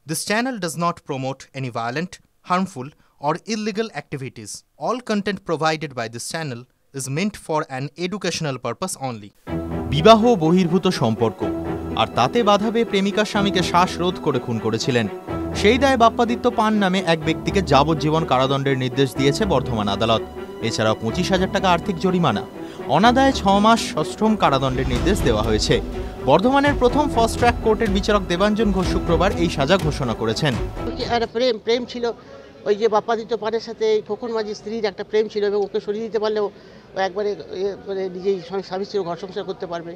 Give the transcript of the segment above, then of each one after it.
This channel does not promote any violent, harmful, or illegal activities. All content provided by this channel is meant for an educational purpose only. বিবাহ বহির্ভূত সম্পর্ক আর তাতে বাধা পেয়ে প্রেমিকা স্বামীকে শ্বাসরোধ করে খুন করেছিলেন। সেই দায়ে বাপ্পাদিত্য পান নামে এক ব্যক্তিকে যাবজ্জীবন কারাদণ্ডের নির্দেশ দিয়েছে বর্ধমান আদালত। এছাড়াও 25,000 টাকা আর্থিক জরিমানা, অনাদায়ে 6 মাস সশ্রম কারাদণ্ডের নির্দেশ দেওয়া হয়েছে। বর্ধমানের প্রথম ফাস্ট ট্র্যাক কোর্টের বিচারক দেবাঞ্জন ঘোষ শুক্রবার এই সাজা ঘোষণা করেছেন। একটা প্রেম ছিল, ওই যে বাপ্পাদিত্য পানের সাথে খোকন মাঝির স্ত্রীর একটা প্রেম ছিল এবং ওকে সরিয়ে দিতে পারলেও ও একবারে মানে নিজেই স্বামী স্ত্রী ঘর সংসার করতে পারবে,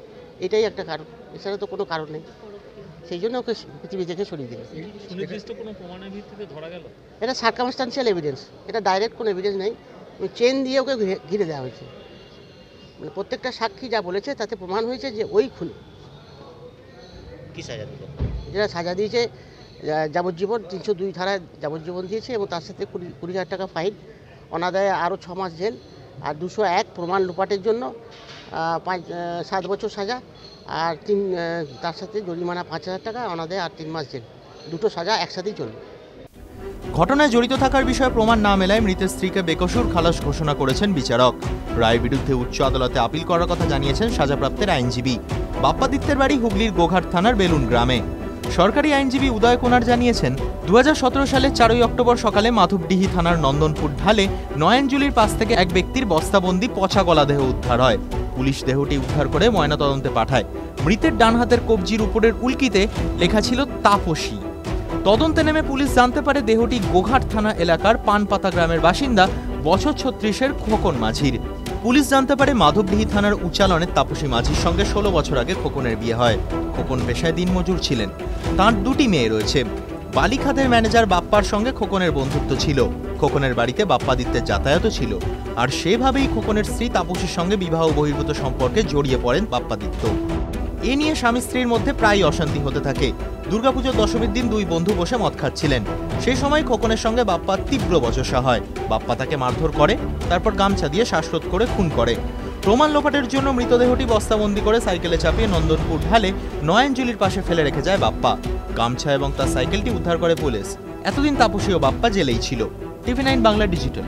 এটাই একটা কারণ, এছাড়া তো কোনো কারণ নেই। সেই জন্য ওকে পৃথিবী থেকে সরিয়ে দিল। এটা সার্কামস্টান্সিয়াল এভিডেন্স, এটা ডাইরেক্ট কোনো এভিডেন্স নেই। চেন দিয়ে ওকে ঘিরে দেওয়া হয়েছে, মানে প্রত্যেকটা সাক্ষী যা বলেছে তাতে প্রমাণ হয়েছে যে ওই খুনি। কি সাজা দিল? যেটা সাজা দিয়েছে যাবজ্জীবন, 302 ধারায় যাবজ্জীবন দিয়েছে এবং তার সাথে 20,000 টাকা ফাইন, অনাদায়ে আরও 6 মাস জেল, আর 201 প্রমাণ লোপাটের জন্য 7 বছর সাজা, আর তার সাথে জরিমানা 5,000 টাকা, অনাদায়ে আর 3 মাস জেল। দুটো সাজা একসাথেই চলবে। ঘটনায় জড়িত থাকার বিষয়ে প্রমাণ না মেলায় মৃতের স্ত্রীকে বেকসুর খালাস ঘোষণা করেছেন বিচারক। রায়ের বিরুদ্ধে উচ্চ আদালতে আপিল করার কথা জানিয়েছেন সাজাপ্রাপ্তের আইনজীবী। বাপ্পাদিত্যের বাড়ি হুগলির গোঘাট থানার বেলুন গ্রামে। সরকারি আইনজীবী উদয় কুমার জানিয়েছেন, 2017 সালে 4 অক্টোবর সকালে মাধবডিহি থানার নন্দনপুর ঢালে নয়নজুলির পাশ থেকে এক ব্যক্তির বস্তাবন্দি পচা গলা দেহ উদ্ধার হয়। পুলিশ দেহটি উদ্ধার করে ময়নাতদন্তে পাঠায়। মৃতের ডান হাতের কবজির উপরের উল্কিতে লেখা ছিল তাপসী। তদন্তে নেমে পুলিশ জানতে পারে দেহটি গোঘাট থানা এলাকার পানপাতা গ্রামের বাসিন্দা বছর 36-এর খোকন মাঝির। পুলিশ জানতে পারে মাধবডিহি থানার উচালনের তাপসী মাঝির সঙ্গে 16 বছর আগে খোকনের বিয়ে হয়। খোকন পেশায় দিনমজুর ছিলেন। তাঁর 2টি মেয়ে রয়েছে। বালিখাদের ম্যানেজার বাপ্পার সঙ্গে খোকনের বন্ধুত্ব ছিল। খোকনের বাড়িতে বাপ্পাদিত্যের যাতায়াতও ছিল, আর সেভাবেই খোকনের স্ত্রী তাপসীর সঙ্গে বিবাহ বহির্ভূত সম্পর্কে জড়িয়ে পড়েন বাপ্পাদিত্য। এ নিয়ে স্বামী স্ত্রীর মধ্যে প্রায় অশান্তি হতে থাকে। দুর্গাপুজোর দশমীর দিন দুই বন্ধু বসে মদ খাচ্ছিলেন। সেই সময় খোকনের সঙ্গে বাপ্পার তীব্র বচসা হয়। বাপ্পা তাকে মারধর করে, তারপর গামছা দিয়ে শ্বাসরোধ করে খুন করে। প্রমাণ লোপাটের জন্য মৃতদেহটি বস্তাবন্দি করে সাইকেলে চাপিয়ে নন্দনপুর ঢালে নয়নজুলির পাশে ফেলে রেখে যায় বাপ্পা। গামছা এবং তার সাইকেলটি উদ্ধার করে পুলিশ। এতদিন তাপসী ও বাপ্পা জেলেই ছিল। TV9 Bangla digital.